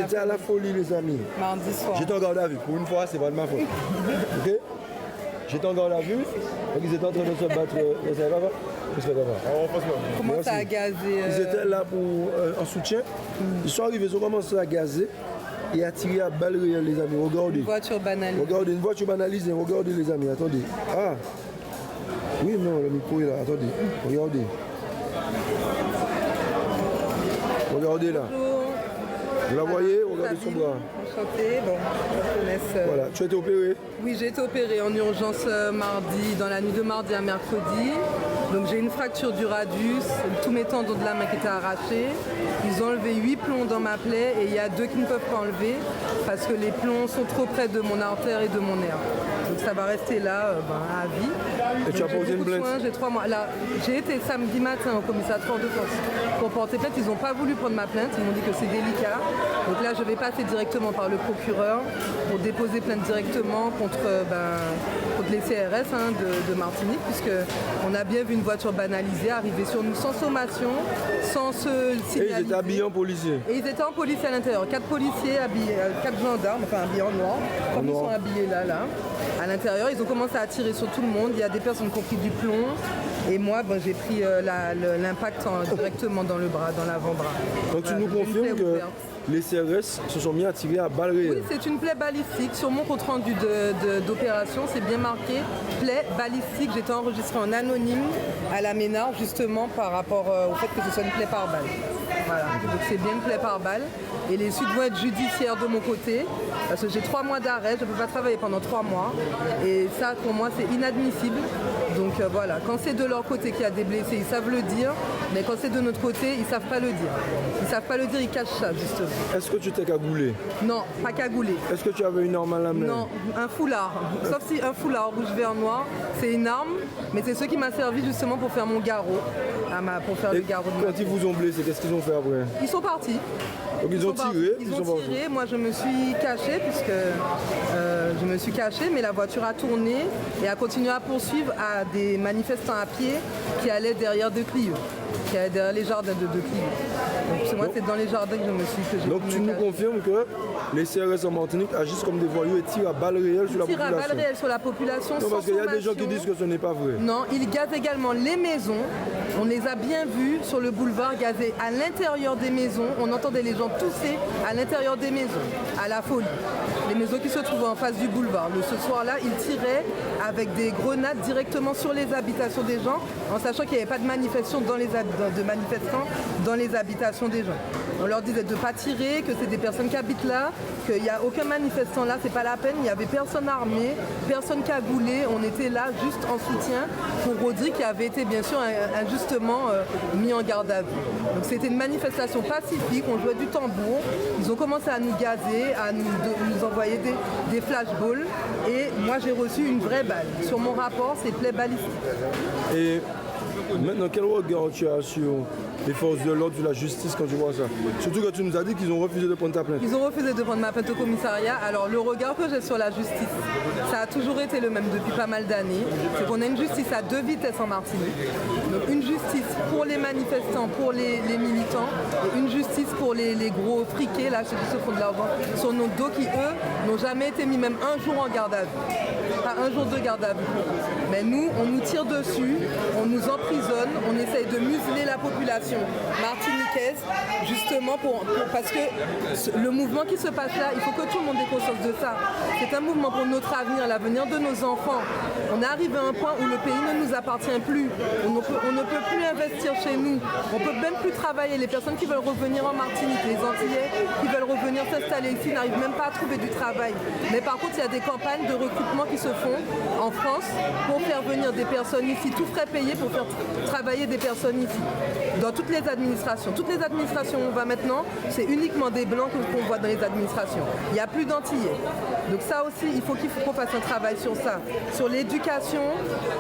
C'était à la folie, les amis. Mardi soir. J'étais en garde à vue. Pour une fois, c'est pas de ma faute. Ok? J'étais en garde à vue. Donc ils étaient en train de se battre. Vous savez pas? Comment ça a gazé Ils étaient là pour en soutien. Ils sont arrivés, ils ont commencé à gazer et à tirer à balles réelles, les amis. Regardez. Une voiture banalisée. Regardez, une voiture banalisée. Regardez, les amis. Attendez. Ah. Oui, non, le micro est là. Attendez. Regardez. Regardez là. Bonjour. Vous la voyez? Regardez son bras. Enchantée. Bon, je laisse. Voilà. Tu as été opéré? Oui, j'ai été opérée en urgence mardi, dans la nuit de mardi à mercredi. Donc j'ai une fracture du radius, tous mes tendons de la main qui étaient arrachés. Ils ont enlevé 8 plombs dans ma plaie et il y a 2 qui ne peuvent pas enlever parce que les plombs sont trop près de mon artère et de mon nerf. Donc ça va rester là à vie. Et tu as posé une plainte? J'ai 3 mois. Là, j'ai été samedi matin au commissariat de Fort-de-France pour porter plainte. Ils n'ont pas voulu prendre ma plainte. Ils m'ont dit que c'est délicat. Donc là, je vais passer directement par le procureur pour déposer plainte directement contre les CRS de Martinique, puisqu'on a bien vu une voiture banalisée arriver sur nous sans sommation, sans se signaliser. Et ils étaient habillés en policier? Et ils étaient en policier à l'intérieur. 4 policiers habillés, 4 gendarmes, enfin habillés en noir, comme ils sont habillés là. À l'intérieur, ils ont commencé à tirer sur tout le monde. Il y a des personnes qui ont pris du plomb. Et moi, j'ai pris l'impact directement dans le bras, dans l'avant-bras. Donc tu nous confirmes que les CRS se sont mis à tirer à balles réelles? Oui, c'est une plaie balistique. Sur mon compte rendu d'opération, c'est bien marqué plaie balistique. J'étais enregistrée en anonyme à la Ménard, justement par rapport au fait que ce soit une plaie par balle. Voilà, donc c'est bien une plaie par balle. Et les suites vont être judiciaires de mon côté, parce que j'ai 3 mois d'arrêt, je ne peux pas travailler pendant 3 mois. Et ça, pour moi, c'est inadmissible. Donc voilà, quand c'est de leur côté qu'il y a des blessés, ils savent le dire, mais quand c'est de notre côté, ils ne savent pas le dire. Ils ne savent pas le dire, ils cachent ça, justement. Est-ce que tu t'es cagoulé? Non, pas cagoulé. Est-ce que tu avais une arme à la main? Non, un foulard. Sauf si un foulard rouge, vert, noir, c'est une arme, mais c'est ce qui m'a servi justement pour faire mon garrot, pour faire le garrot de quand ils vous ont blessé, qu'est-ce qu'ils ont fait après? Ils sont partis. Donc ils ont tiré? Ils ont tiré, moi je me suis cachée mais la voiture a tourné et a continué à poursuivre à des manifestants à pied qui allaient derrière De Clio, qui allaient derrière les jardins de Clio. Donc moi c'est dans les jardins que j'ai Donc tu nous confirmes que les CRS en Martinique agissent comme des voyous et tirent à balles réelles sur la population? Ils tirent à balles réelles sur la population. Non, parce qu'il y a des gens qui disent que ce n'est pas vrai. Non, ils gazent également les maisons. On les a bien vus sur le boulevard gazer à l'intérieur des maisons. On entendait les gens tousser à l'intérieur des maisons, à la folie. Les maisons qui se trouvaient en face du boulevard. Ce soir-là, ils tiraient avec des grenades directement sur les habitations des gens, en sachant qu'il n'y avait pas de manifestants dans les habitations des gens. On leur disait de ne pas tirer, que c'est des personnes qui habitent là, qu'il n'y a aucun manifestant là, c'est pas la peine, il n'y avait personne armé, personne cagoulé, on était là juste en soutien pour Rodrigue qui avait été bien sûr injustement mis en garde à vue. Donc c'était une manifestation pacifique, on jouait du tambour, ils ont commencé à nous gazer, à nous envoyer des flashballs et moi j'ai reçu une vraie balle. Sur mon rapport, c'est plaie balistique. Et maintenant, quel regard tu as sur les forces de l'ordre, sur la justice quand tu vois ça? Surtout que tu nous as dit qu'ils ont refusé de prendre ta plainte. Ils ont refusé de prendre ma plainte au commissariat. Alors le regard que j'ai sur la justice, ça a toujours été le même depuis pas mal d'années. C'est qu'on a une justice à 2 vitesses en Martinique. Donc une justice pour les manifestants, pour les militants, et une justice pour les gros friqués, là, ceux qui se font de l'argent sur nos dos, qui eux n'ont jamais été mis même un jour en garde à vue. Pas un jour de garde à vue. Mais nous, on nous tire dessus, on nous emprisonne, on essaye de museler la population martiniquaise, justement parce que le mouvement qui se passe là, il faut que tout le monde ait conscience de ça. C'est un mouvement pour notre avenir, l'avenir de nos enfants. On arrive à un point où le pays ne nous appartient plus. On ne peut plus investir chez nous. On ne peut même plus travailler. Les personnes qui veulent revenir en Martinique, les Antillais qui veulent revenir s'installer ici, n'arrivent même pas à trouver du travail. Mais par contre, il y a des campagnes de recrutement qui se font en France pour faire venir des personnes ici, tout frais payé pour faire travailler des personnes ici. Dans toutes les administrations. Toutes les administrations où on va maintenant, c'est uniquement des blancs qu'on voit dans les administrations. Il n'y a plus d'antillais. Donc ça aussi, il faut qu'on fasse un travail sur ça. Sur l'éducation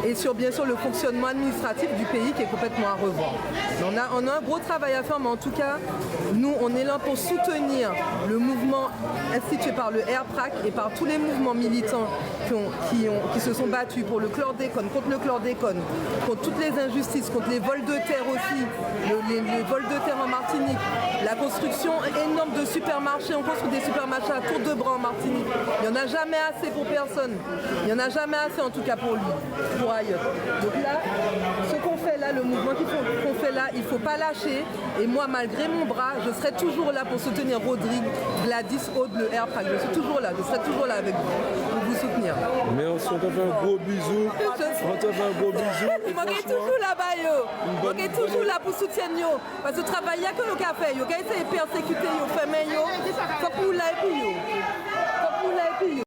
et sur bien sûr le fonctionnement administratif du pays qui est complètement à revoir. On a un gros travail à faire, mais en tout cas, nous, on est là pour soutenir le mouvement institué par le RPRAC et par tous les mouvements militants qui se sont battus pour le chlordécone, contre le chlordécone, contre toutes les injustices, contre les vols de terre aussi, les vols de terre en Martinique, la construction énorme de supermarchés, on construit des supermarchés à tour de bras en Martinique. Il n'y en a jamais assez pour personne. Il n'y en a jamais assez en tout cas pour lui, pour ailleurs. Donc là, ce qu'on fait là, le mouvement qu'on fait là, il ne faut pas lâcher. Et moi, malgré mon bras, je serai toujours là pour soutenir Rodrigue, Gladys, Aude, le Airpack. Je suis toujours là, je serai toujours là avec vous, pour vous soutenir. Merci, on te fait un gros bisou. On te fait un gros bisou. Il manquait toujours là-bas, yo. Il manquait toujours là pour soutenir, yo. Parce que le travail, il n'y a que le café, yo. Quand il s'est persécuté, yo, fait, mais yo, faut pour là et puis, yo. Faut pour là et puis, yo.